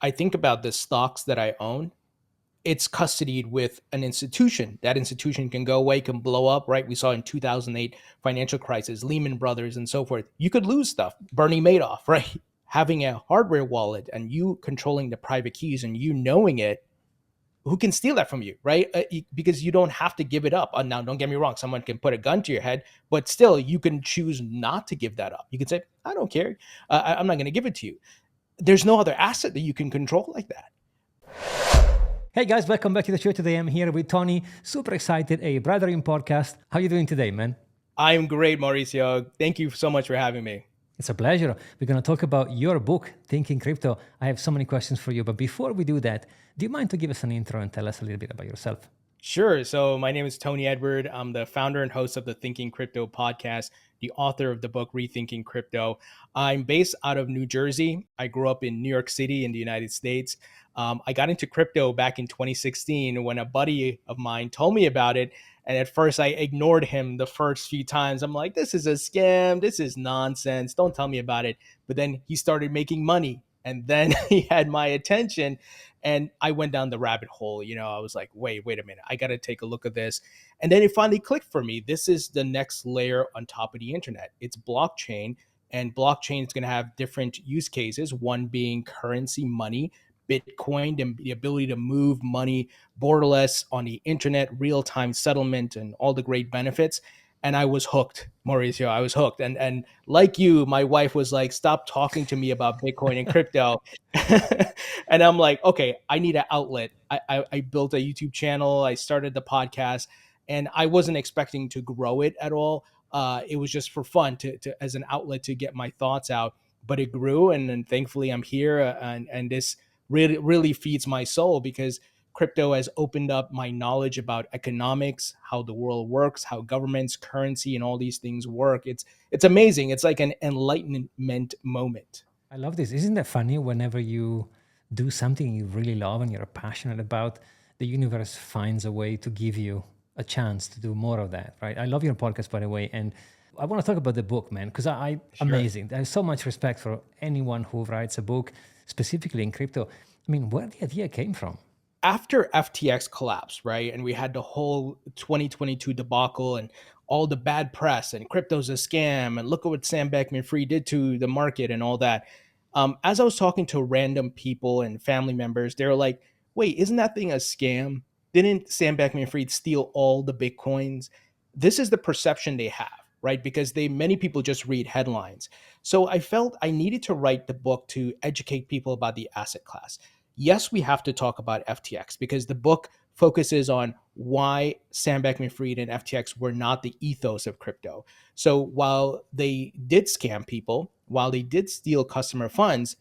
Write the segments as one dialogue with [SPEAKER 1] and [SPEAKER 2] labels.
[SPEAKER 1] I think about the stocks that I own. It's custodied with an institution. That institution can go away, can blow up, right? We saw in 2008 financial crisis, Lehman Brothers and so forth. You could lose stuff. Bernie Madoff, right? Having a hardware wallet and you controlling the private keys and you knowing it, who can steal that from you, right? Because you don't have to give it up. Now, don't get me wrong. Someone can put a gun to your head, but still you can choose not to give that up. You can say, I don't care. I'm not going to give it to you. There's no other asset that you can control like that.
[SPEAKER 2] Hey guys, welcome back to the show. Today I'm here with Tony. Super excited, a MR.M Podcast. How you doing today, man?
[SPEAKER 1] I'm great, Mauricio. Thank you so much for having me.
[SPEAKER 2] It's a pleasure. We're going to talk about your book, Thinking Crypto. I have so many questions for you, but before we do that, do you mind to give us an intro and tell us a little bit about yourself?
[SPEAKER 1] Sure. So my name is Tony Edward. I'm the founder and host of the Thinking Crypto podcast, the author of the book Rethinking Crypto. I'm based out of New Jersey. I grew up in New York City in the United States. I got into crypto back in 2016 when a buddy of mine told me about it. And at first, I ignored him the first few times. I'm like, this is a scam. This is nonsense. Don't tell me about it. But then he started making money. And then he had my attention and I went down the rabbit hole. I was like, wait a minute. I got to take a look at this. And then it finally clicked for me. This is the next layer on top of the internet. It's blockchain, and blockchain is going to have different use cases, one being currency, money, Bitcoin, and the ability to move money borderless on the internet, real-time settlement, and all the great benefits. And I was hooked, Mauricio. I was hooked. And like you, my wife was like, stop talking to me about Bitcoin and crypto. And I'm like, okay, I need an outlet. I built a YouTube channel. I started the podcast, and I wasn't expecting to grow it at all. It was just for fun to as an outlet to get my thoughts out. But it grew, and then thankfully I'm here, and this really feeds my soul because crypto has opened up my knowledge about economics, how the world works, how governments, currency, and all these things work. It's amazing. It's like an enlightenment moment.
[SPEAKER 2] I love this. Isn't that funny? Whenever you do something you really love and you're passionate about, the universe finds a way to give you a chance to do more of that, right? I love your podcast, by the way. And I want to talk about the book, man, because amazing. There's so much respect for anyone who writes a book, specifically in crypto. I mean, where the idea came from?
[SPEAKER 1] After FTX collapsed, right? And we had the whole 2022 debacle and all the bad press and crypto's a scam and look at what Sam Bankman-Fried did to the market and all that. As I was talking to random people and family members, they were like, wait, isn't that thing a scam? Didn't Sam Bankman-Fried steal all the Bitcoins? This is the perception they have, right? Because many people just read headlines. So I felt I needed to write the book to educate people about the asset class. Yes, we have to talk about FTX because the book focuses on why Sam Bankman-Fried and FTX were not the ethos of crypto. So while they did scam people, while they did steal customer funds,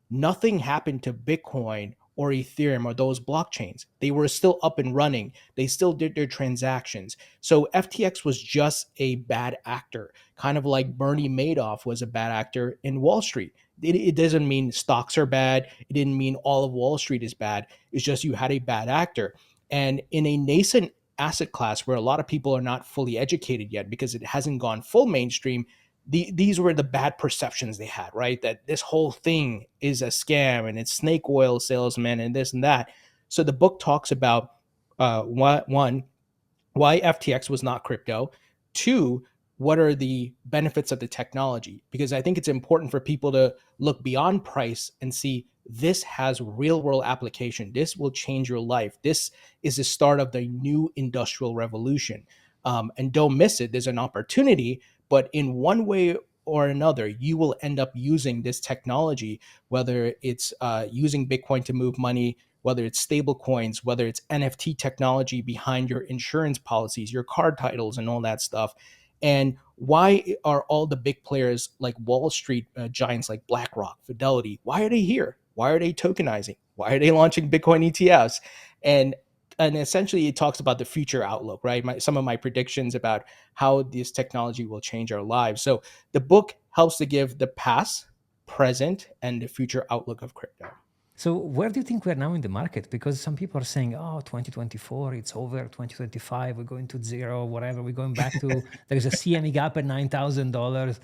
[SPEAKER 1] nothing happened to Bitcoin or Ethereum or those blockchains. They were still up and running. They still did their transactions. So FTX was just a bad actor, kind of like Bernie Madoff was a bad actor in Wall Street. It doesn't mean stocks are bad. It didn't mean all of Wall Street is bad. It's just you had a bad actor. And in a nascent asset class where a lot of people are not fully educated yet because it hasn't gone full mainstream, these were the bad perceptions they had, right? That this whole thing is a scam and it's snake oil salesmen and this and that. So the book talks about one, why FTX was not crypto. Two, what are the benefits of the technology? Because I think it's important for people to look beyond price and see this has real world application. This will change your life. This is the start of the new industrial revolution. And don't miss it. There's an opportunity, but in one way or another, you will end up using this technology, whether it's using Bitcoin to move money, whether it's stable coins, whether it's NFT technology behind your insurance policies, your card titles, and all that stuff. And why are all the big players like Wall Street giants like BlackRock, Fidelity, why are they here? Why are they tokenizing? Why are they launching Bitcoin ETFs? And essentially it talks about the future outlook, right? Some of my predictions about how this technology will change our lives. So the book helps to give the past, present, and the future outlook of crypto.
[SPEAKER 2] So where do you think we're now in the market? Because some people are saying, oh, 2024, it's over. 2025, we're going to zero, whatever. We're going back to, there's a CME gap at $9,000.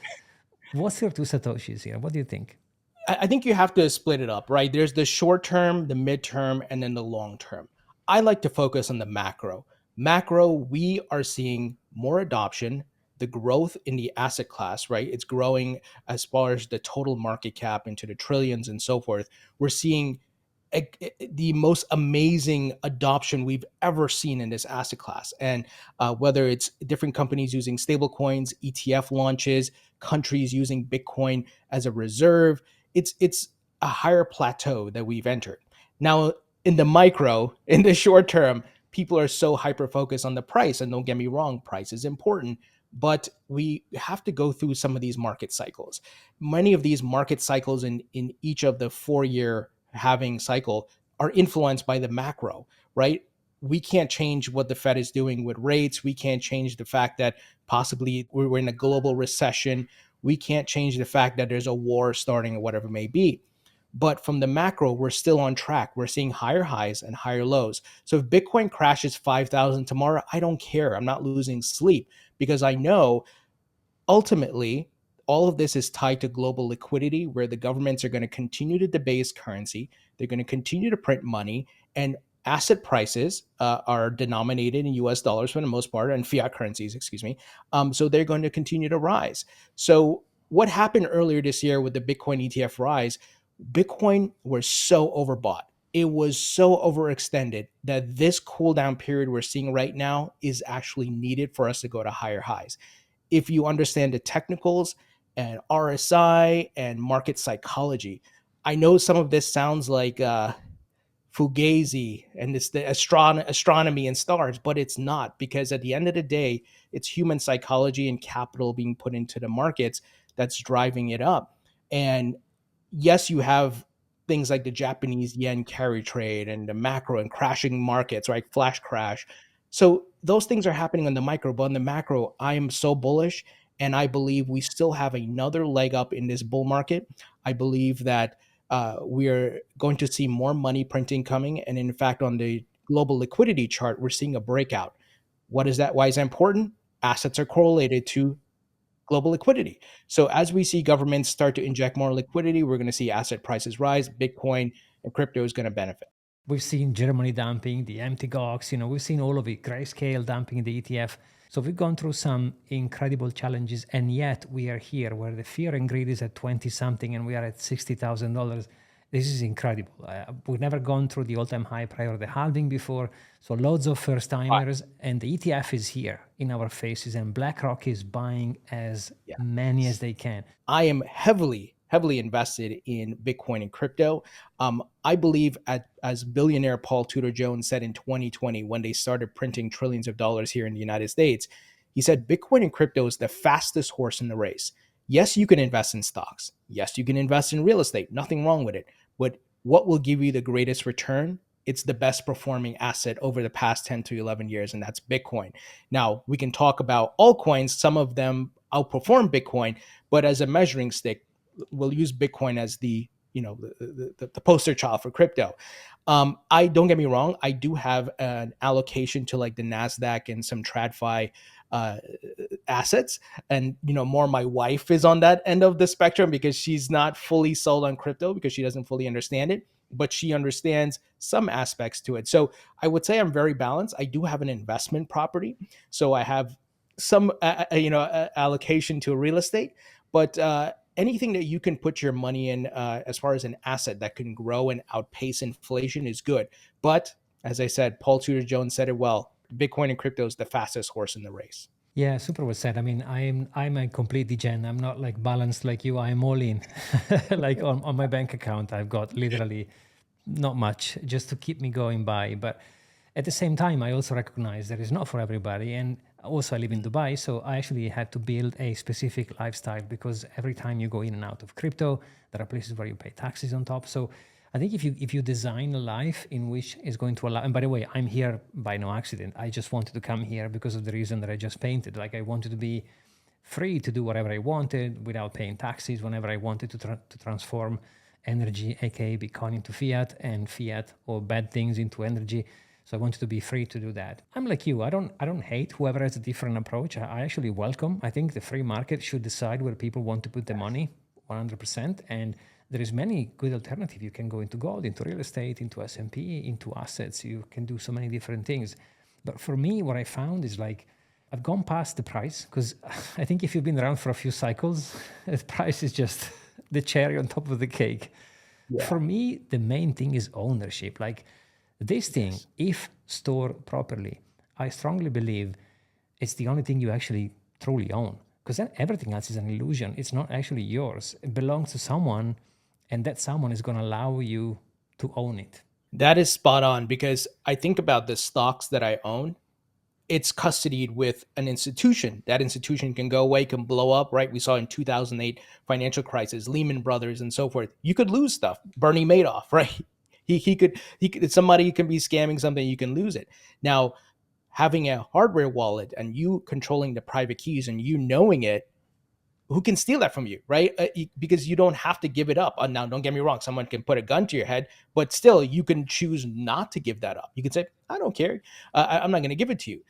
[SPEAKER 2] What's your two Satoshis here? What do you think?
[SPEAKER 1] I think you have to split it up, right? There's the short term, the midterm, and then the long term. I like to focus on the macro. Macro, we are seeing more adoption, the growth in the asset class, right? It's growing as far as the total market cap into the trillions and so forth. We're seeing the most amazing adoption we've ever seen in this asset class. And whether it's different companies using stable coins, ETF launches, countries using Bitcoin as a reserve, it's a higher plateau that we've entered. Now, in the micro, in the short term, people are so hyper focused on the price. And don't get me wrong, price is important, but we have to go through some of these market cycles. Many of these market cycles in each of the 4 year halving cycle are influenced by the macro, right? We can't change what the Fed is doing with rates. We can't change the fact that possibly we're in a global recession. We can't change the fact that there's a war starting or whatever it may be. But from the macro, we're still on track. We're seeing higher highs and higher lows. So if Bitcoin crashes 5,000 tomorrow, I don't care. I'm not losing sleep because I know ultimately, all of this is tied to global liquidity, where the governments are going to continue to debase currency. They're going to continue to print money, and asset prices are denominated in US dollars for the most part, and fiat currencies, excuse me. So they're going to continue to rise. So, what happened earlier this year with the Bitcoin ETF rise? Bitcoin was so overbought. It was so overextended that this cool down period we're seeing right now is actually needed for us to go to higher highs if you understand the technicals and RSI and market psychology. I know some of this sounds like fugazi and it's the astronomy and stars, but it's not, because at the end of the day, it's human psychology and capital being put into the markets that's driving it up. And yes, you have things like the Japanese yen carry trade and the macro and crashing markets, right? Flash crash. So those things are happening on the micro, but on the macro, I am so bullish. And I believe we still have another leg up in this bull market. I believe that we are going to see more money printing coming. And in fact, on the global liquidity chart, we're seeing a breakout. What is that? Why is that important? Assets are correlated to global liquidity. So as we see governments start to inject more liquidity, we're going to see asset prices rise. Bitcoin and crypto is going to benefit.
[SPEAKER 2] We've seen Germany dumping the empty GOX, we've seen all of it, Grayscale dumping the ETF. So we've gone through some incredible challenges, and yet we are here where the fear and greed is at 20 something and we are at $60,000. This is incredible. We've never gone through the all-time high prior to the halving before. So loads of first timers, and the ETF is here in our faces, and BlackRock is buying as many as they can.
[SPEAKER 1] I am heavily invested in Bitcoin and crypto. I believe, as billionaire Paul Tudor Jones said in 2020, when they started printing trillions of dollars here in the United States, he said Bitcoin and crypto is the fastest horse in the race. Yes, you can invest in stocks. Yes, you can invest in real estate. Nothing wrong with it. But what will give you the greatest return? It's the best performing asset over the past 10 to 11 years, and that's Bitcoin. Now, we can talk about altcoins. Some of them outperform Bitcoin, but as a measuring stick, we'll use Bitcoin as the the poster child for crypto. I don't get me wrong, I do have an allocation to like the Nasdaq and some TradFi uh, assets, and more my wife is on that end of the spectrum because she's not fully sold on crypto because she doesn't fully understand it, but she understands some aspects to it. So I would say I'm very balanced. I do have an investment property, so I have some allocation to real estate, but anything that you can put your money in as far as an asset that can grow and outpace inflation is good. But as I said, Paul Tudor Jones said it well: Bitcoin and crypto is the fastest horse in the race.
[SPEAKER 2] Yeah, super well said. I mean, I'm a complete degen. I'm not like balanced like you. I'm all in. Like on my bank account, I've got literally not much just to keep me going by. But at the same time, I also recognize that it's not for everybody. And also, I live in Dubai, so I actually had to build a specific lifestyle because every time you go in and out of crypto, there are places where you pay taxes on top. So I think if you design a life in which is going to allow, and by the way, I'm here by no accident. I just wanted to come here because of the reason that I just painted. Like I wanted to be free to do whatever I wanted without paying taxes whenever I wanted to transform energy, aka Bitcoin, into fiat, and fiat or bad things into energy. So I wanted to be free to do that. I'm like you. I don't hate whoever has a different approach. I actually welcome. I think the free market should decide where people want to put their money, 100%, and there is many good alternative. You can go into gold, into real estate, into S&P, into assets. You can do so many different things. But for me, what I found is like, I've gone past the price, because I think if you've been around for a few cycles, the price is just the cherry on top of the cake.
[SPEAKER 1] Yeah.
[SPEAKER 2] For me, the main thing is ownership. Like this thing,
[SPEAKER 1] Yes.
[SPEAKER 2] if stored properly, I strongly believe it's the only thing you actually truly own. Because then everything else is an illusion. It's not actually yours. It belongs to someone, and that someone is going to allow you to own it.
[SPEAKER 1] That is spot on, because I think about the stocks that I own. It's custodied with an institution. That institution can go away, can blow up, right? We saw in 2008 financial crisis, Lehman Brothers and so forth. You could lose stuff. Bernie Madoff, right? He could somebody can be scamming something, you can lose it. Now, having a hardware wallet and you controlling the private keys and you knowing it, who can steal that from you, right? Because you don't have to give it up. Now, don't get me wrong, someone can put a gun to your head, but still, you can choose not to give that up. You can say, I don't care. I'm not going to give it to you.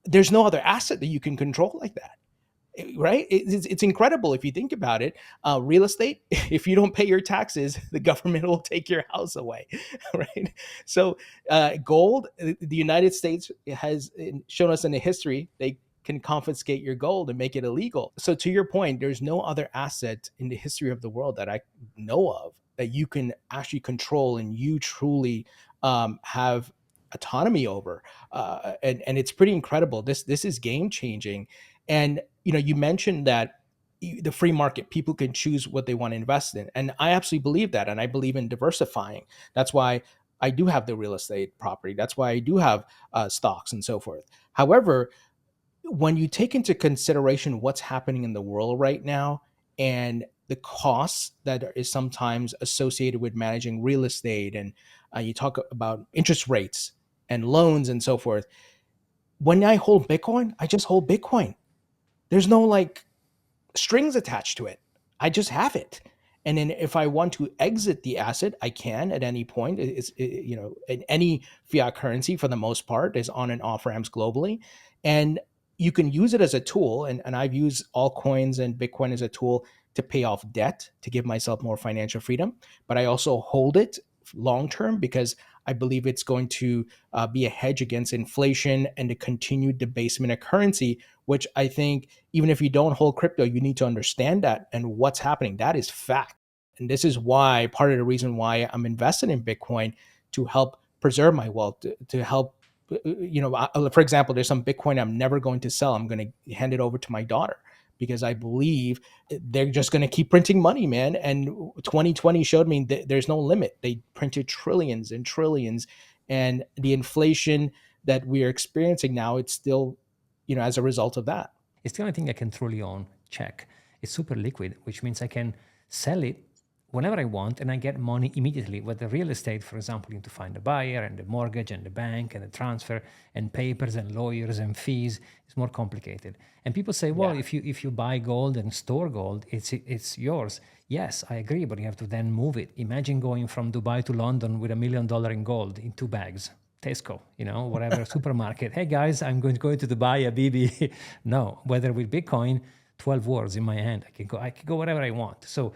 [SPEAKER 1] There's no other asset that you can control like that, right? It's incredible if you think about it. Real estate, if you don't pay your taxes, the government will take your house away, right? So gold, the United States has shown us in the history, they can confiscate your gold and make it illegal. So to your point, there's no other asset in the history of the world that I know of that you can actually control and you truly have autonomy over. And it's pretty incredible. This is game changing. And you mentioned that the free market, people can choose what they want to invest in, and I absolutely believe that, and I believe in diversifying. That's why I do have the real estate property. That's why I do have stocks and so forth. However, when you take into consideration what's happening in the world right now and the costs that is sometimes associated with managing real estate, and you talk about interest rates and loans and so forth, when I hold Bitcoin, I just hold Bitcoin. There's no like strings attached to it. I just have it. And then if I want to exit the asset, I can at any point. In any fiat currency for the most part is on and off ramps globally. And you can use it as a tool. And I've used altcoins and Bitcoin as a tool to pay off debt, to give myself more financial freedom. But I also hold it long term because I believe it's going to be a hedge against inflation and the continued debasement of currency, which I think even if you don't hold crypto, you need to understand that and what's happening. That is fact. And this is why part of the reason why I'm invested in Bitcoin, to help preserve my wealth, to help, for example, there's some Bitcoin I'm never going to sell. I'm going to hand it over to my daughter because I believe they're just going to keep printing money, man. And 2020 showed me that there's no limit. They printed trillions and trillions, and the inflation that we are experiencing now, it's still, as a result of that.
[SPEAKER 2] It's the only thing I can truly own. Check. It's super liquid, which means I can sell it whenever I want and I get money immediately. With the real estate, for example, you need to find a buyer and the mortgage and the bank and the transfer and papers and lawyers and fees. It's more complicated. And people say, well,
[SPEAKER 1] Yeah.
[SPEAKER 2] if you buy gold and store gold, it's yours. Yes, I agree, but you have to then move it. Imagine going from Dubai to London with $1 million in gold in 2 bags. Tesco, whatever supermarket. Hey guys, I'm going to go to Dubai, Habibi. No, whether with Bitcoin, 12 words in my hand. I can go wherever I want. So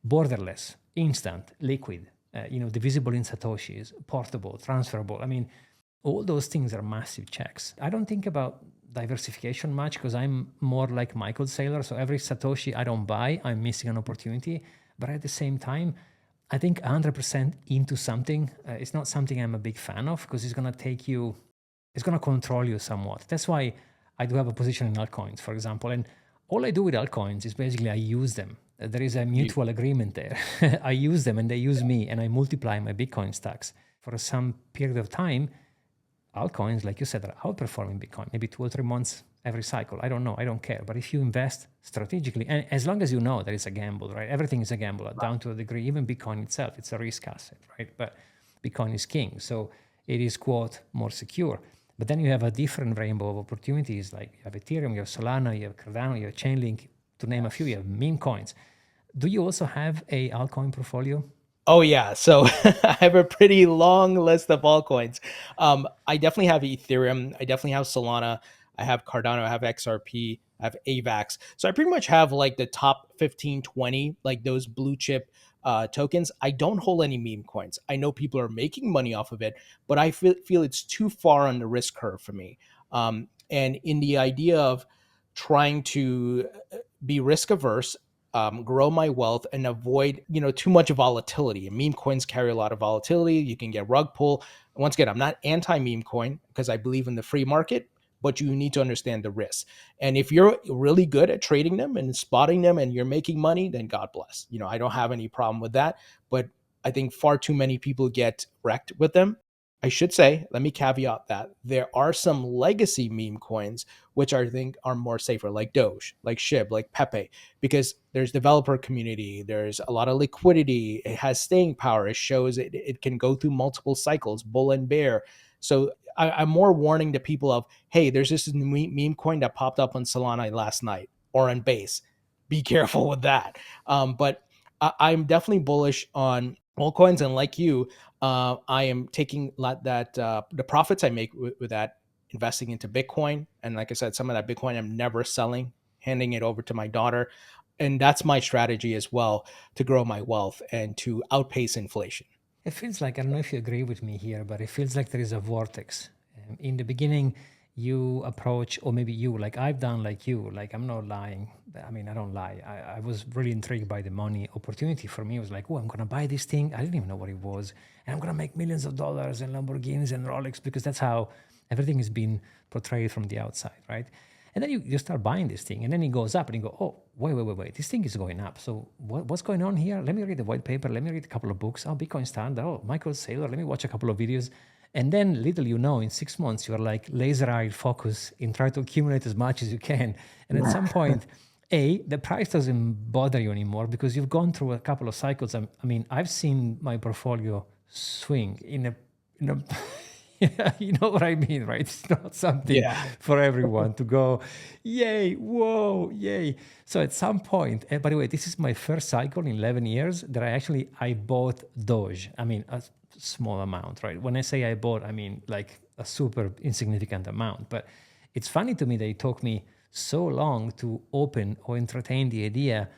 [SPEAKER 2] borderless, instant, liquid, divisible in Satoshis, portable, transferable. I mean, all those things are massive checks. I don't think about diversification much because I'm more like Michael Saylor. So every Satoshi I don't buy, I'm missing an opportunity. But at the same time, I think 100% into something, it's not something I'm a big fan of because it's going to control you somewhat. That's why I do have a position in altcoins, for example. And all I do with altcoins is basically I use them. There is a mutual agreement there. I use them and they use me, and I multiply my Bitcoin stacks. For some period of time, altcoins, like you said, are outperforming Bitcoin, maybe 2 or 3 months every cycle. I don't know. I don't care. But if you invest strategically, and as long as you know that it's a gamble, right? Everything is a gamble down to a degree. Even Bitcoin itself, it's a risk asset, right? But Bitcoin is king. So it is, quote, more secure. But then you have a different rainbow of opportunities. Like you have Ethereum, you have Solana, you have Cardano, you have Chainlink, to name a few. You have meme coins. Do you also have a altcoin portfolio?
[SPEAKER 1] Oh yeah, so I have a pretty long list of altcoins. I definitely have Ethereum. I definitely have Solana. I have Cardano. I have XRP. I have AVAX. So I pretty much have like the top 15, 20, like those blue chip tokens. I don't hold any meme coins. I know people are making money off of it, but I feel it's too far on the risk curve for me. And in the idea of trying to be risk averse, grow my wealth, and avoid too much volatility. And meme coins carry a lot of volatility. You can get rug pull. Once again, I'm not anti meme coin because I believe in the free market, but you need to understand the risks. And if you're really good at trading them and spotting them and you're making money, then God bless. I don't have any problem with that. But I think far too many people get wrecked with them. I should say, let me caveat that there are some legacy meme coins which I think are more safer, like Doge, like SHIB, like Pepe, because there's developer community, there's a lot of liquidity, it has staying power, it shows it can go through multiple cycles, bull and bear. So I'm more warning to people of, hey, there's this meme coin that popped up on Solana last night or on Base. Be careful with that. But I'm definitely bullish on altcoins, and like you, I am taking that the profits I make with that, investing into Bitcoin. And like I said, some of that Bitcoin I'm never selling, handing it over to my daughter. And that's my strategy as well, to grow my wealth and to outpace inflation.
[SPEAKER 2] It feels like, I don't know if you agree with me here, but it feels like there is a vortex. In the beginning, you approach, or maybe you, like I've done like you, like I'm not lying. I mean, I don't lie. I was really intrigued by the money opportunity. For me, it was like, oh, I'm going to buy this thing. I didn't even know what it was. And I'm going to make millions of dollars and Lamborghinis and Rolex, because that's how everything is being portrayed from the outside, right? And then you start buying this thing, and then it goes up, and you go, oh, wait, this thing is going up. So what's going on here? Let me read the white paper. Let me read a couple of books. Oh, Bitcoin Standard. Oh, Michael Saylor. Let me watch a couple of videos. And then little you know, in 6 months, you're like laser-eyed focus in trying to accumulate as much as you can. And at some point, the price doesn't bother you anymore because you've gone through a couple of cycles. I mean, I've seen my portfolio swing in a yeah, you know what I mean, right? It's not something
[SPEAKER 1] Yeah.
[SPEAKER 2] for everyone to go, yay, whoa, yay. So at some point, by the way, this is my first cycle in 11 years that I bought Doge. I mean, a small amount, right? When I say I bought, I mean like a super insignificant amount. But it's funny to me that it took me so long to open or entertain the idea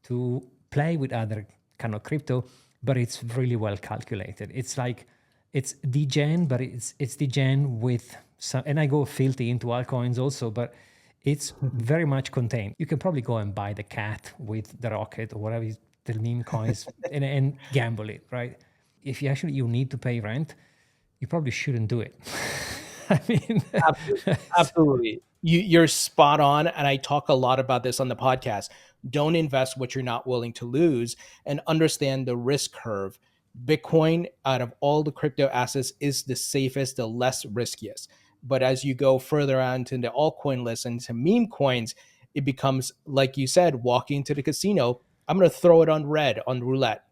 [SPEAKER 2] to play with other kind of crypto, but it's really well calculated. It's like, it's degen, but it's degen with some, and I go filthy into altcoins also, but it's very much contained. You can probably go and buy the cat with the rocket or whatever the meme coins and gamble it, right? If you need to pay rent, you probably shouldn't do it. I mean,
[SPEAKER 1] Absolutely. Absolutely. You're spot on. And I talk a lot about this on the podcast. Don't invest what you're not willing to lose, and understand the risk curve. Bitcoin, out of all the crypto assets, is the safest, the less riskiest. But as you go further on into the altcoin list and to meme coins, it becomes, like you said, walking to the casino. I'm going to throw it on red on roulette.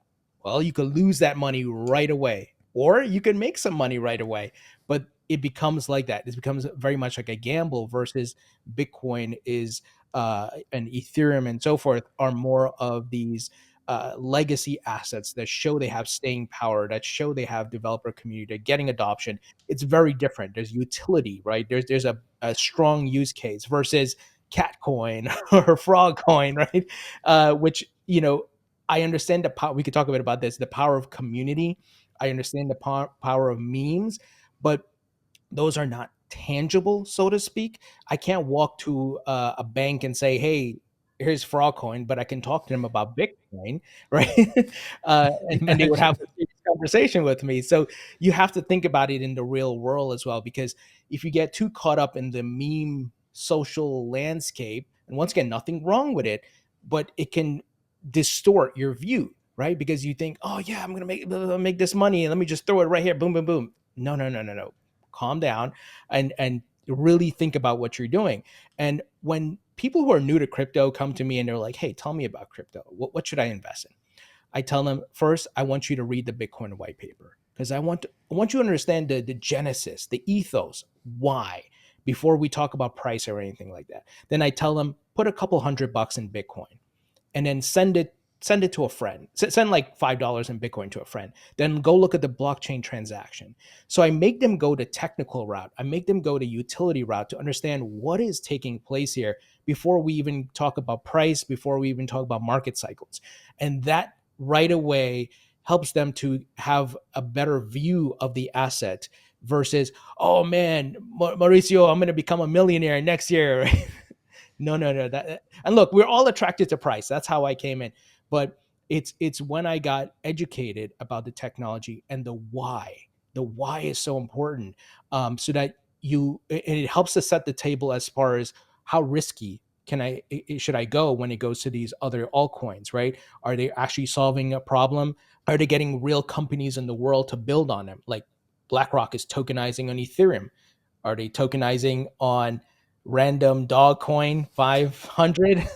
[SPEAKER 1] Well, you could lose that money right away, or you can make some money right away. But it becomes like that. It becomes very much like a gamble, versus Bitcoin is and Ethereum and so forth are more of these legacy assets that show they have staying power, that show they have developer community, getting adoption. It's very different. There's utility, right? There's a strong use case versus cat coin or frog coin, right? Which, I understand the power. We could talk a bit about this, the power of community. I understand the power of memes, but those are not tangible, so to speak. I can't walk to a bank and say, "Hey, here's Frogcoin," but I can talk to them about Bitcoin, right? And they would have
[SPEAKER 2] imagine.
[SPEAKER 1] a serious conversation with me. So you have to think about it in the real world as well, because if you get too caught up in the meme social landscape, and once again, nothing wrong with it, but it can distort your view, right? Because you think, "Oh yeah, I'm gonna make this money, and let me just throw it right here, boom, boom, boom." No, no, no, no, no. Calm down and really think about what you're doing. And when people who are new to crypto come to me and they're like, "Hey, tell me about crypto. What should I invest in?" I tell them, first, I want you to read the Bitcoin white paper, because I want you to understand the genesis, the ethos, why, before we talk about price or anything like that. Then I tell them, put a couple $100 in Bitcoin, and then send it to a friend. Send like $5 in Bitcoin to a friend. Then go look at the blockchain transaction. So I make them go the technical route. I make them go the utility route to understand what is taking place here before we even talk about price, before we even talk about market cycles. And that right away helps them to have a better view of the asset versus, oh man, Mauricio, I'm going to become a millionaire next year. No, no, no. And look, we're all attracted to price. That's how I came in. But it's when I got educated about the technology and the why. The why is so important, so that and it helps to set the table as far as how risky should I go when it goes to these other altcoins, right? Are they actually solving a problem? Are they getting real companies in the world to build on them? Like BlackRock is tokenizing on Ethereum. Are they tokenizing on random dog coin 500?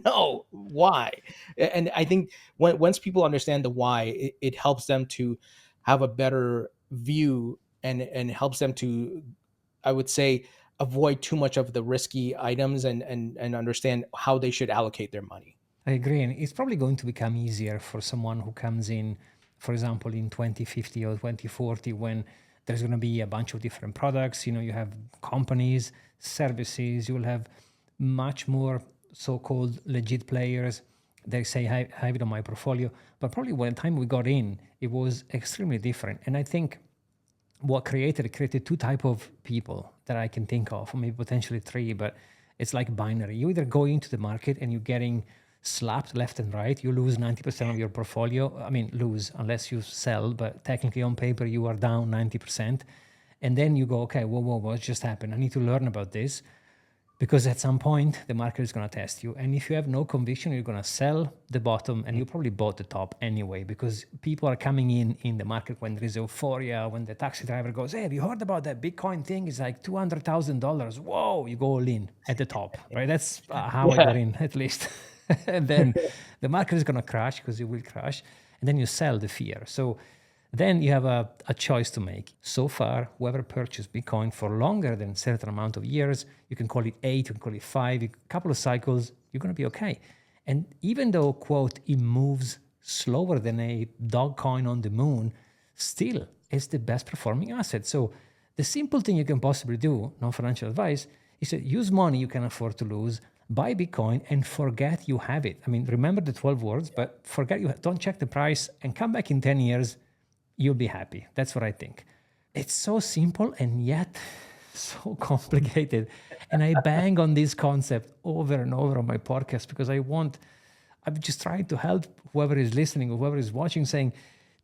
[SPEAKER 1] No. Why? And I think once people understand the why, it helps them to have a better view, and helps them to, I would say, avoid too much of the risky items, and understand how they should allocate their money.
[SPEAKER 2] I agree. And it's probably going to become easier for someone who comes in, for example, in 2050 or 2040, when there's going to be a bunch of different products. You have companies, services, you will have much more so-called legit players. They say, I have it on my portfolio. But probably when the time we got in, it was extremely different. And I think what created two type of people that I can think of, or maybe potentially three, but it's like binary. You either go into the market and you're getting slapped left and right. You lose 90% of your portfolio. I mean, lose unless you sell, but technically on paper you are down 90%. And then you go, okay, whoa, what just happened? I need to learn about this, because at some point the market is going to test you. And if you have no conviction, you're going to sell the bottom, and you probably bought the top anyway, because people are coming in the market when there is euphoria, when the taxi driver goes, hey, have you heard about that Bitcoin thing? It's like $200,000. Whoa, you go all in at the top, right? That's how I got in, at least. And then the market is going to crash, because it will crash. And then you sell the fear. So then you have a choice to make. So far, whoever purchased Bitcoin for longer than a certain amount of years, you can call it 8, you can call it 5, a couple of cycles, you're going to be okay. And even though, quote, it moves slower than a dog coin on the moon, still it's the best performing asset. So the simple thing you can possibly do, no financial advice, is to use money you can afford to lose, buy Bitcoin, and forget you have it. I mean, remember the 12 words, but forget you, don't check the price, and come back in 10 years, you'll be happy. That's what I think. It's so simple and yet so complicated. And I bang on this concept over and over on my podcast, because I'm just trying to help whoever is listening, whoever is watching, saying,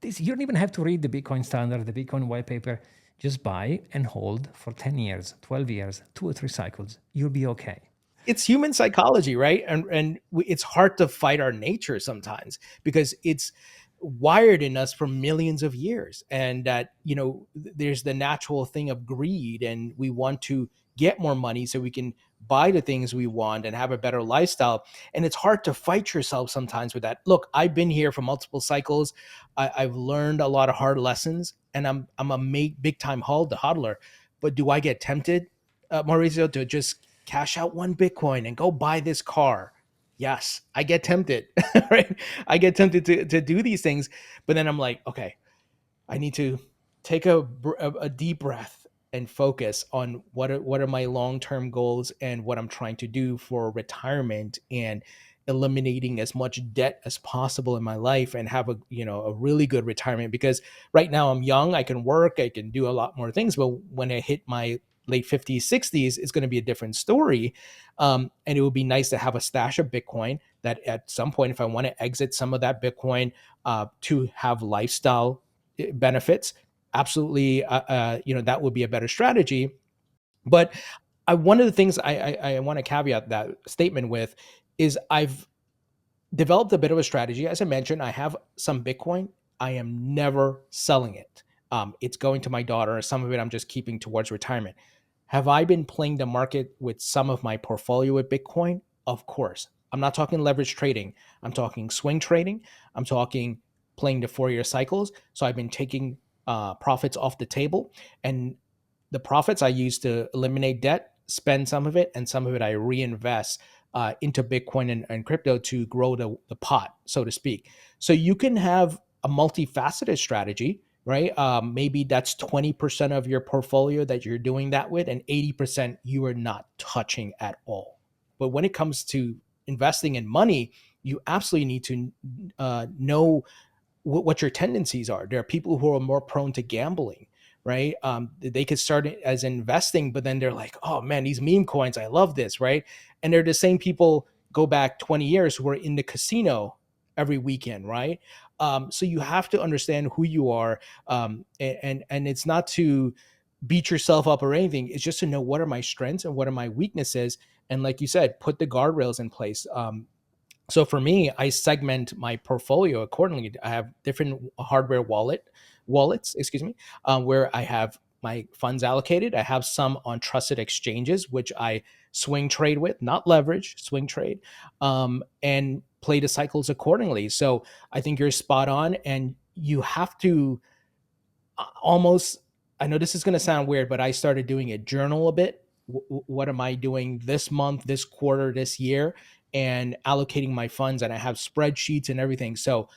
[SPEAKER 2] this, you don't even have to read the Bitcoin standard, the Bitcoin white paper. Just buy and hold for 10 years, 12 years, 2 or 3 cycles. You'll be okay.
[SPEAKER 1] It's human psychology, right? And it's hard to fight our nature sometimes, because it's wired in us for millions of years, and that there's the natural thing of greed, and we want to get more money so we can buy the things we want and have a better lifestyle. And it's hard to fight yourself sometimes with that. Look, I've been here for multiple cycles. I've learned a lot of hard lessons, and I'm a big time hodler. But do I get tempted, Mauricio, to just cash out one Bitcoin and go buy this car? Yes, I get tempted, right? I get tempted to do these things, but then I'm like, okay, I need to take a deep breath and focus on what are my long-term goals and what I'm trying to do for retirement, and eliminating as much debt as possible in my life, and have a really good retirement. Because right now I'm young, I can work, I can do a lot more things, but when I hit my late 50s, 60s, it's going to be a different story. And it would be nice to have a stash of Bitcoin that at some point, if I want to exit some of that Bitcoin to have lifestyle benefits, absolutely, that would be a better strategy. But one of the things I want to caveat that statement with is I've developed a bit of a strategy. As I mentioned, I have some Bitcoin. I am never selling it. It's going to my daughter. Some of it I'm just keeping towards retirement. Have I been playing the market with some of my portfolio with Bitcoin? Of course. I'm not talking leverage trading. I'm talking swing trading. I'm talking playing the 4-year cycles. So I've been taking profits off the table, and the profits I use to eliminate debt, spend some of it, and some of it I reinvest into Bitcoin and crypto to grow the pot, so to speak. So you can have a multifaceted strategy, right? Maybe that's 20% of your portfolio that you're doing that with, and 80% you are not touching at all. But when it comes to investing in money, you absolutely need to know what your tendencies are. There are people who are more prone to gambling, right? They could start as investing, but then they're like, oh man, these meme coins, I love this, right? And they're the same people go back 20 years who are in the casino every weekend, right? So you have to understand who you are, and it's not to beat yourself up or anything. It's just to know what are my strengths and what are my weaknesses, and like you said, put the guardrails in place. So for me, I segment my portfolio accordingly. I have different hardware wallets, excuse me, where I have my funds allocated. I have some on trusted exchanges, which I swing trade with, not leverage, swing trade, and play the cycles accordingly. So I think you're spot on, and you have to almost, I know this is going to sound weird, but I started doing a journal a bit. What am I doing this month, this quarter, this year, and allocating my funds? And I have spreadsheets and everything. So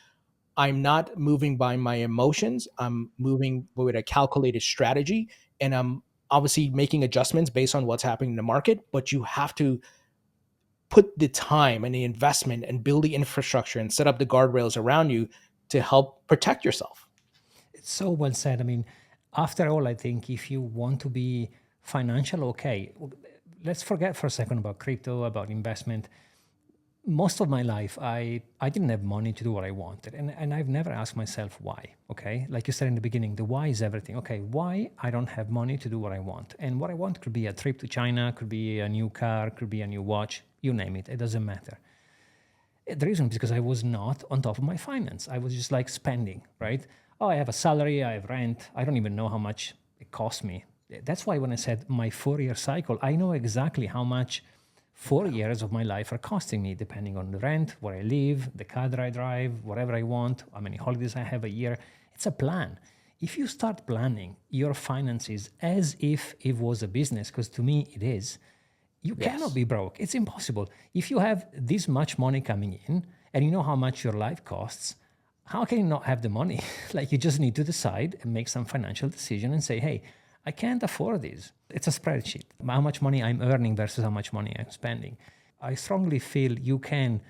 [SPEAKER 1] I'm not moving by my emotions. I'm moving with a calculated strategy, and I'm obviously making adjustments based on what's happening in the market. But you have to put the time and the investment and build the infrastructure and set up the guardrails around you to help protect yourself.
[SPEAKER 2] It's so well said. I mean, after all, I think if you want to be financial okay, let's forget for a second about crypto, about investment. Most of my life, I didn't have money to do what I wanted. And I've never asked myself why. Okay. Like you said in the beginning, the why is everything. Okay. Why I don't have money to do what I want? And what I want could be a trip to China, could be a new car, could be a new watch, you name it. It doesn't matter. The reason is because I was not on top of my finance. I was just like spending, right? Oh, I have a salary, I have rent. I don't even know how much it costs me. That's why when I said my 4 year cycle, I know exactly how much 4 years of my life are costing me, depending on the rent, where I live, the car that I drive, whatever I want, how many holidays I have a year. It's a plan. If you start planning your finances as if it was a business, because to me it is, you cannot
[SPEAKER 1] Yes.
[SPEAKER 2] be broke. It's impossible. If you have this much money coming in and you know how much your life costs, how can you not have the money? Like you just need to decide and make some financial decision and say, hey, I can't afford this. It's a spreadsheet. How much money I'm earning versus how much money I'm spending. I strongly feel you can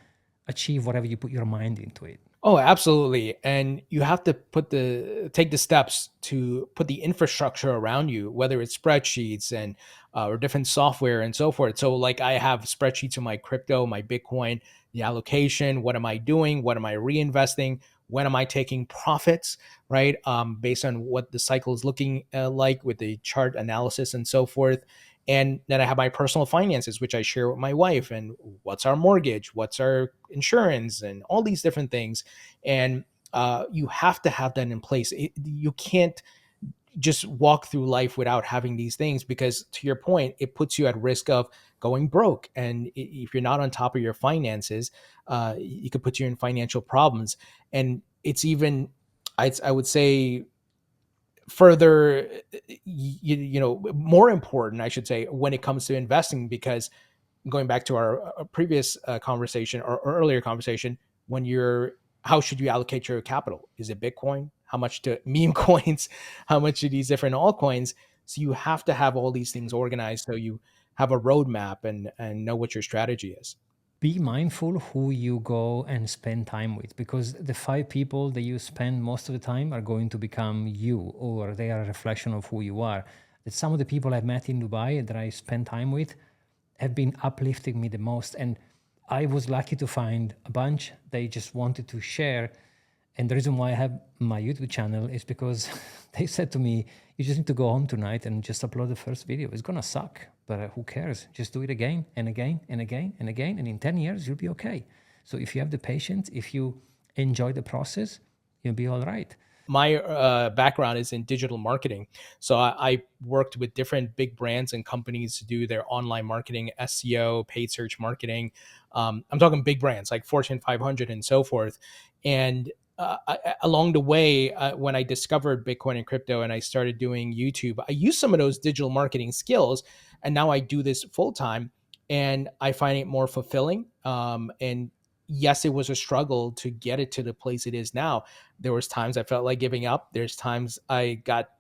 [SPEAKER 2] achieve whatever you put your mind into it.
[SPEAKER 1] Oh, absolutely. And you have to take the steps to put the infrastructure around you, whether it's spreadsheets and or different software and so forth. So like I have spreadsheets of my crypto, my Bitcoin, the allocation, what am I doing? What am I reinvesting? When am I taking profits, right? Based on what the cycle is looking like with the chart analysis and so forth. And then I have my personal finances, which I share with my wife, and what's our mortgage, what's our insurance, and all these different things. And you have to have that in place. You can't just walk through life without having these things, because to your point, it puts you at risk of going broke. And if you're not on top of your finances, it could put you in financial problems. And it's even, I would say, further, more important, I should say, when it comes to investing, because going back to our previous conversation, or earlier conversation, when you're, how should you allocate your capital? Is it Bitcoin? How much to meme coins? How much to these different altcoins? So you have to have all these things organized, so you have a roadmap and know what your strategy is.
[SPEAKER 2] Be mindful who you go and spend time with, because the five people that you spend most of the time are going to become you, or they are a reflection of who you are. That some of the people I've met in Dubai that I spend time with have been uplifting me the most. And I was lucky to find a bunch they just wanted to share. And the reason why I have my YouTube channel is because they said to me, you just need to go home tonight and just upload the first video. It's going to suck, but who cares? Just do it again and again and again and again. And in 10 years, you'll be okay. So if you have the patience, if you enjoy the process, you'll be all right.
[SPEAKER 1] My background is in digital marketing. So I worked with different big brands and companies to do their online marketing, SEO, paid search marketing. I'm talking big brands like Fortune 500 and so forth. And along the way, when I discovered Bitcoin and crypto and I started doing YouTube, I used some of those digital marketing skills. And now I do this full time, and I find it more fulfilling. And yes, it was a struggle to get it to the place it is now. There was times I felt like giving up. There's times I got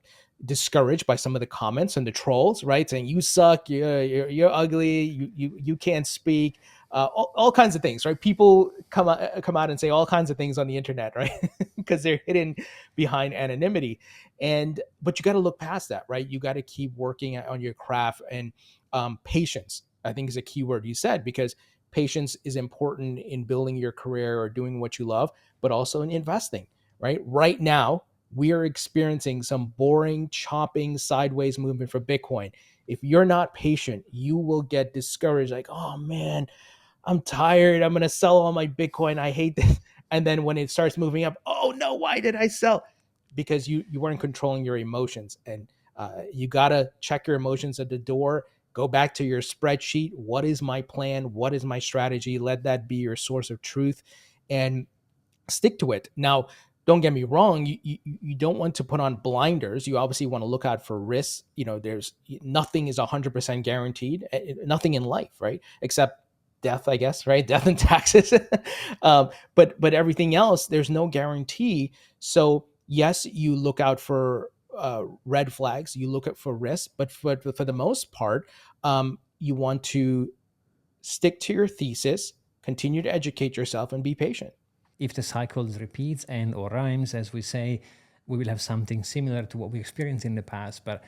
[SPEAKER 1] discouraged by some of the comments and the trolls, right? Saying you suck, you're ugly, you can't speak. all kinds of things, right? People come out and say all kinds of things on the internet, right? Because they're hidden behind anonymity. And but you got to look past that, right? You got to keep working on your craft. And patience, I think, is a key word you said, because patience is important in building your career or doing what you love, but also in investing, right? Right now, we are experiencing some boring, chopping, sideways movement for Bitcoin. If you're not patient, you will get discouraged. Like, oh man, I'm tired. I'm going to sell all my Bitcoin. I hate this. And then when it starts moving up, oh no, why did I sell? Because you weren't controlling your emotions. And you got to check your emotions at the door. Go back to your spreadsheet. What is my plan? What is my strategy? Let that be your source of truth. And stick to it. Now, don't get me wrong, you don't want to put on blinders. You obviously want to look out for risks. There's nothing is 100% guaranteed, nothing in life, right? Except death, I guess, right? Death and taxes. But everything else, there's no guarantee. So yes, you look out for red flags, you look out for risks, but for the most part, you want to stick to your thesis, continue to educate yourself, and be patient.
[SPEAKER 2] If the cycle repeats and or rhymes, as we say, we will have something similar to what we experienced in the past. But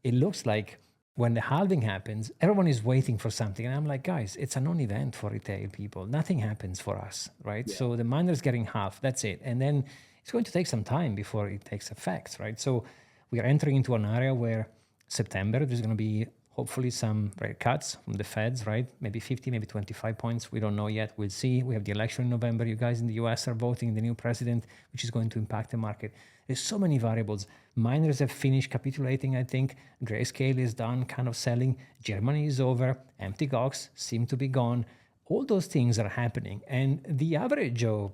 [SPEAKER 2] it looks like when the halving happens, everyone is waiting for something. And I'm like, guys, it's a non-event for retail people. Nothing happens for us, right?
[SPEAKER 1] Yeah.
[SPEAKER 2] So the miner's getting half, that's it. And then it's going to take some time before it takes effect, right? So we are entering into an area where September, there's going to be hopefully some rate cuts from the Feds, right? Maybe 50, maybe 25 points. We don't know yet. We'll see. We have the election in November. You guys in the US are voting the new president, which is going to impact the market. There's so many variables. Miners have finished capitulating, I think. Grayscale is done, kind of selling. Germany is over. Empty Gox seem to be gone. All those things are happening. And the average Joe,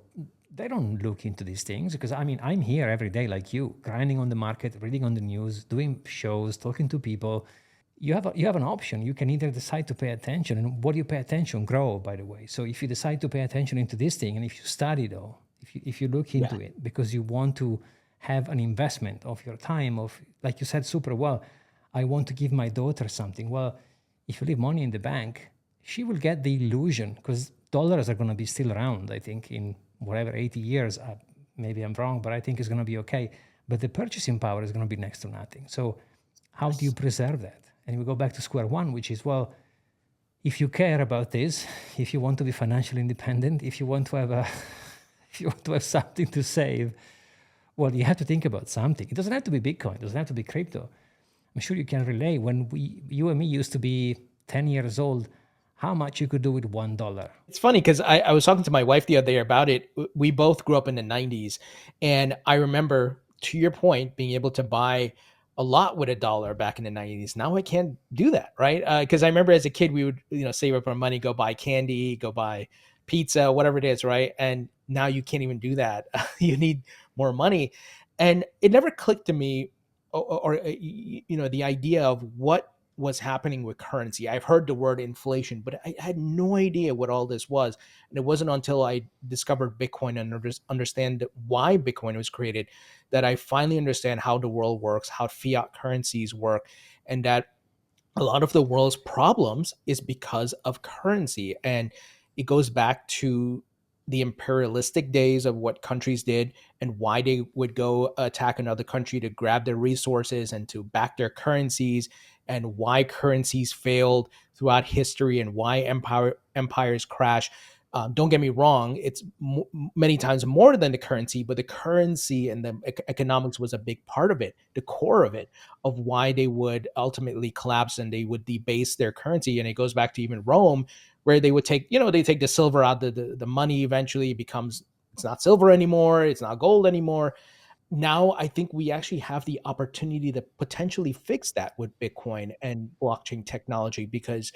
[SPEAKER 2] they don't look into these things because I'm here every day like you, grinding on the market, reading on the news, doing shows, talking to people. You have an option. You can either decide to pay attention, and what do you pay attention? Grow, by the way. So if you decide to pay attention into this thing, and if you study though, if you look
[SPEAKER 1] Yeah.
[SPEAKER 2] into it because you want to have an investment of your time, of like you said super well, I want to give my daughter something. Well, if you leave money in the bank, she will get the illusion because dollars are going to be still around. I think in whatever 80 years, maybe I'm wrong, but I think it's going to be okay. But the purchasing power is going to be next to nothing. So how do you
[SPEAKER 1] Yes.
[SPEAKER 2] preserve that? And we go back to square one, which is, well, if you care about this, if you want to be financially independent, if you want to have if you want to have something to save, well, you have to think about something. It doesn't have to be Bitcoin. It doesn't have to be crypto. I'm sure you can relate. When you and me used to be 10 years old, how much you could do with $1.
[SPEAKER 1] It's funny because I was talking to my wife the other day about it. We both grew up in the 90s. And I remember, to your point, being able to buy a lot with a dollar back in the 90s. Now I can't do that, right? Because I remember as a kid, we would save up our money, go buy candy, go buy pizza, whatever it is, right? And now you can't even do that. You need more money. And it never clicked to me, the idea of what was happening with currency. I've heard the word inflation, but I had no idea what all this was. And it wasn't until I discovered Bitcoin and understand why Bitcoin was created that I finally understand how the world works, how fiat currencies work, and that a lot of the world's problems is because of currency. And it goes back to the imperialistic days of what countries did and why they would go attack another country to grab their resources and to back their currencies, and why currencies failed throughout history and why empires crash. Don't get me wrong, it's many times more than the currency, but the currency and the economics was a big part of it, the core of it, of why they would ultimately collapse and they would debase their currency. And it goes back to even Rome, where they would take, they take the silver out, the money eventually becomes, it's not silver anymore, it's not gold anymore. Now I think we actually have the opportunity to potentially fix that with Bitcoin and blockchain technology, because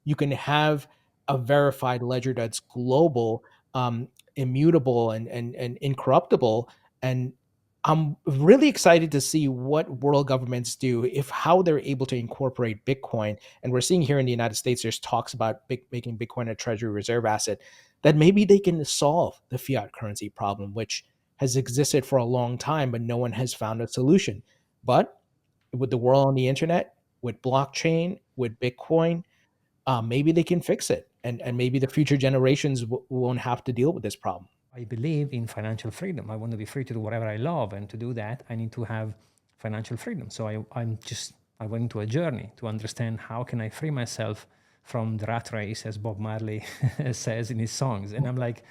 [SPEAKER 1] you can have a verified ledger that's global, immutable, and incorruptible. And I'm really excited to see what world governments do, if how they're able to incorporate Bitcoin. And we're seeing here in the United States, there's talks about making Bitcoin a treasury reserve asset, that maybe they can solve the fiat currency problem, which has existed for a long time, but no one has found a solution. But with the world on the internet, with blockchain, with Bitcoin, maybe they can fix it. and maybe the future generations won't have to deal with this problem.
[SPEAKER 2] I believe in financial freedom. I want to be free to do whatever I love. And to do that, I need to have financial freedom. So I went into a journey to understand how can I free myself from the rat race, as Bob Marley says in his songs. And I'm like,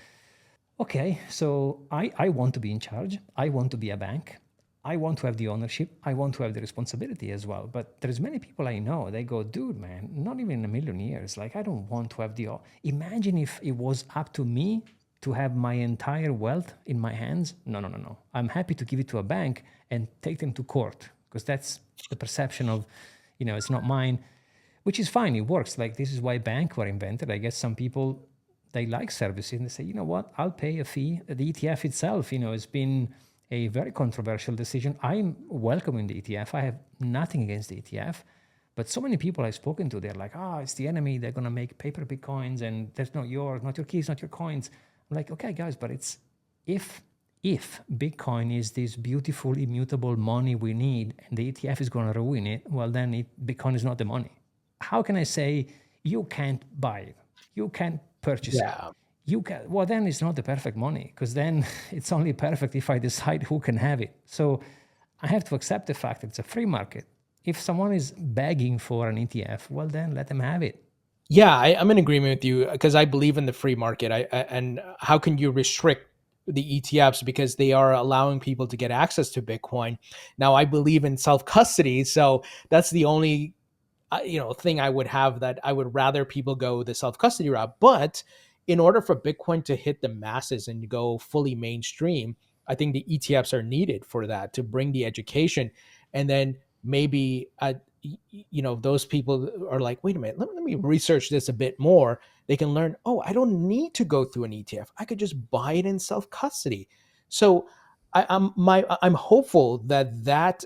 [SPEAKER 2] okay, so I want to be in charge. I want to be a bank. I want to have the ownership. I want to have the responsibility as well. But there's many people I know, they go, dude, man, not even in a million years. Like, I don't want to have imagine if it was up to me to have my entire wealth in my hands. No, no, no, no. I'm happy to give it to a bank and take them to court, because that's the perception of, it's not mine, which is fine. It works. Like, this is why banks were invented. I guess some people, they like services and they say, you know what, I'll pay a fee. The ETF itself, has been a very controversial decision. I'm welcoming the ETF. I have nothing against the ETF. But so many people I've spoken to, they're like, it's the enemy. They're going to make paper Bitcoins and that's not yours, not your keys, not your coins. I'm like, okay, guys, but it's if Bitcoin is this beautiful, immutable money we need and the ETF is going to ruin it, well, then Bitcoin is not the money. How can I say you can't buy it? You can't purchase it. You can, well, then it's not the perfect money, because then it's only perfect if I decide who can have it. So I have to accept the fact that it's a free market. If someone is begging for an ETF, well, then let them have it.
[SPEAKER 1] Yeah, I'm in agreement with you, because I believe in the free market. And how can you restrict the ETFs, because they are allowing people to get access to Bitcoin? Now, I believe in self-custody, so that's the only thing I would have, that I would rather people go the self-custody route. But in order for Bitcoin to hit the masses and go fully mainstream, I think the ETFs are needed for that, to bring the education. And then maybe those people are like, wait a minute, let me research this a bit more. They can learn, I don't need to go through an ETF. I could just buy it in self-custody. So I'm hopeful that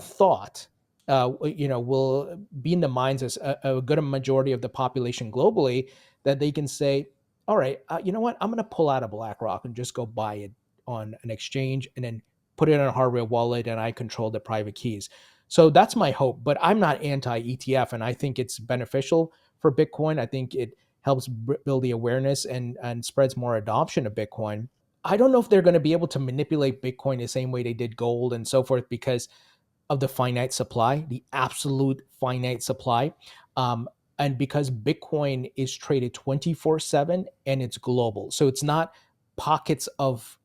[SPEAKER 1] thought will be in the minds of a good majority of the population globally, that they can say, all right, you know what, I'm going to pull out of BlackRock and just go buy it on an exchange and then put it in a hardware wallet, and I control the private keys. So that's my hope. But I'm not anti-ETF, and I think it's beneficial for Bitcoin. I think it helps build the awareness and spreads more adoption of Bitcoin. I don't know if they're going to be able to manipulate Bitcoin the same way they did gold and so forth, because of the finite supply, the absolute finite supply. And because Bitcoin is traded 24/7 and it's global. So it's not pockets of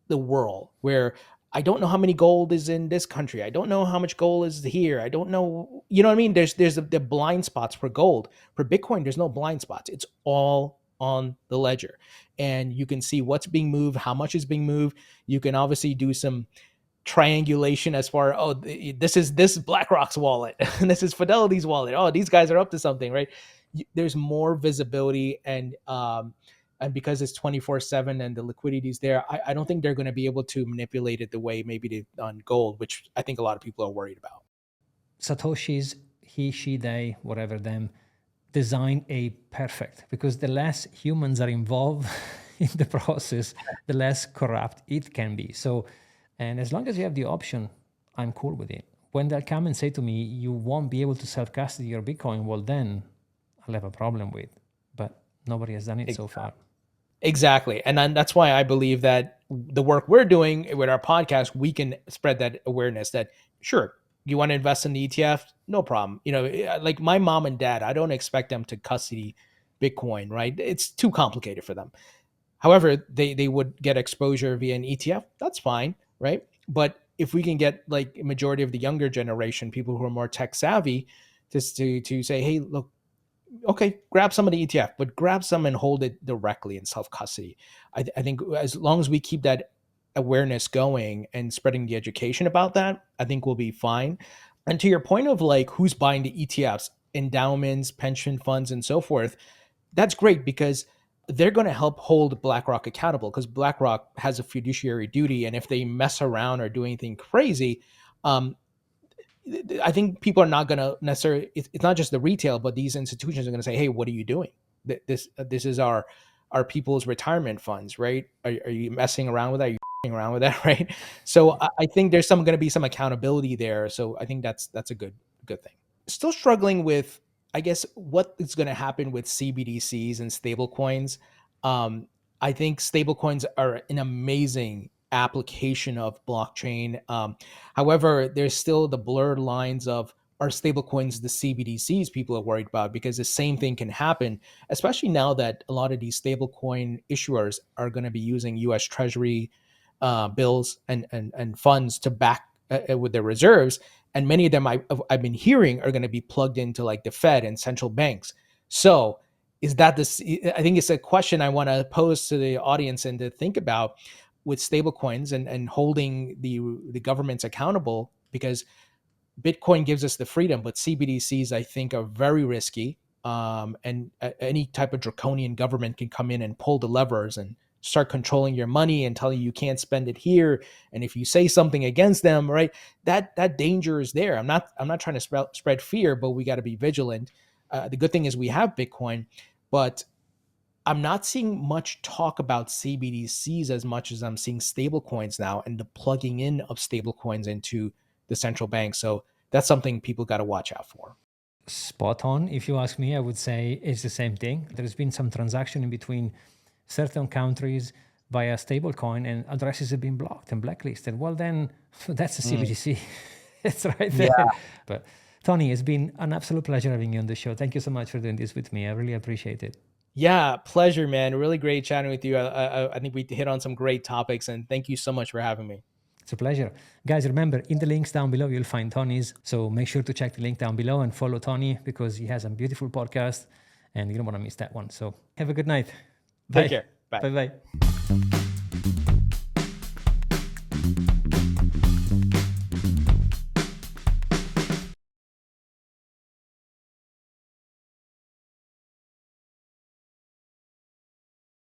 [SPEAKER 1] the world where I don't know how many gold is in this country. I don't know how much gold is here. I don't know, you know what I mean? There's the blind spots for gold. For Bitcoin, there's no blind spots. It's all on the ledger. And you can see what's being moved, how much is being moved. You can obviously do some triangulation as far, this is BlackRock's wallet and this is Fidelity's wallet. These guys are up to something, right? There's more visibility, and because it's 24/7 and the liquidity is there, I don't think they're going to be able to manipulate it the way maybe they've done gold, which I think a lot of people are worried about.
[SPEAKER 2] Satoshi's, he, she, they, whatever them, design a perfect, because the less humans are involved in the process, the less corrupt it can be. So, and as long as you have the option, I'm cool with it. When they'll come and say to me, you won't be able to self-custody your Bitcoin, well, then I'll have a problem with. But nobody has done it so far.
[SPEAKER 1] Exactly. And then that's why I believe that the work we're doing with our podcast, we can spread that awareness that, sure, you want to invest in the ETF? No problem. Like my mom and dad, I don't expect them to custody Bitcoin, right? It's too complicated for them. However, they would get exposure via an ETF. That's fine, right? But if we can get like a majority of the younger generation, people who are more tech savvy, just to say, hey, look, okay, grab some of the ETF, but grab some and hold it directly in self-custody. I think as long as we keep that awareness going and spreading the education about that, I think we'll be fine. And to your point of like who's buying the ETFs, endowments, pension funds, and so forth, that's great, because they're going to help hold BlackRock accountable, because BlackRock has a fiduciary duty. And if they mess around or do anything crazy, I think people are not going to necessarily, it's not just the retail, but these institutions are going to say, hey, what are you doing? This is our people's retirement funds, right? Are you messing around with that? Are you around with that, right? So I think there's going to be some accountability there. So I think that's a good thing. Still struggling with I guess what is going to happen with CBDCs and stablecoins. Um, I think stablecoins are an amazing application of blockchain. However, there's still the blurred lines of, are stablecoins the CBDCs people are worried about, because the same thing can happen, especially now that a lot of these stablecoin issuers are going to be using U.S. Treasury bills and funds to back with their reserves, and many of them I've been hearing are going to be plugged into like the Fed and central banks. So is that this? I think it's a question I want to pose to the audience and to think about with stablecoins and holding the governments accountable, because Bitcoin gives us the freedom, but CBDCs I think are very risky. And any type of draconian government can come in and pull the levers and start controlling your money and tell you can't spend it here. And if you say something against them, right, that danger is there. I'm not trying to spread fear, but we got to be vigilant. The good thing is we have Bitcoin, but I'm not seeing much talk about CBDCs as much as I'm seeing stablecoins now and the plugging in of stablecoins into the central bank. So that's something people got to watch out for.
[SPEAKER 2] Spot on. If you ask me, I would say it's the same thing. There's been some transaction in between certain countries via stablecoin, and addresses have been blocked and blacklisted. Well, then that's a CBDC. It's right there.
[SPEAKER 1] Yeah.
[SPEAKER 2] But Tony, it's been an absolute pleasure having you on the show. Thank you so much for doing this with me. I really appreciate it.
[SPEAKER 1] Yeah, pleasure, man. Really great chatting with you. I think we hit on some great topics, and thank you so much for having me.
[SPEAKER 2] It's a pleasure. Guys, remember, in the links down below, you'll find Tony's. So make sure to check the link down below and follow Tony, because he has a beautiful podcast and you don't want to miss that one. So have a good night. Bye.
[SPEAKER 1] Take care. Bye.
[SPEAKER 2] Bye-bye.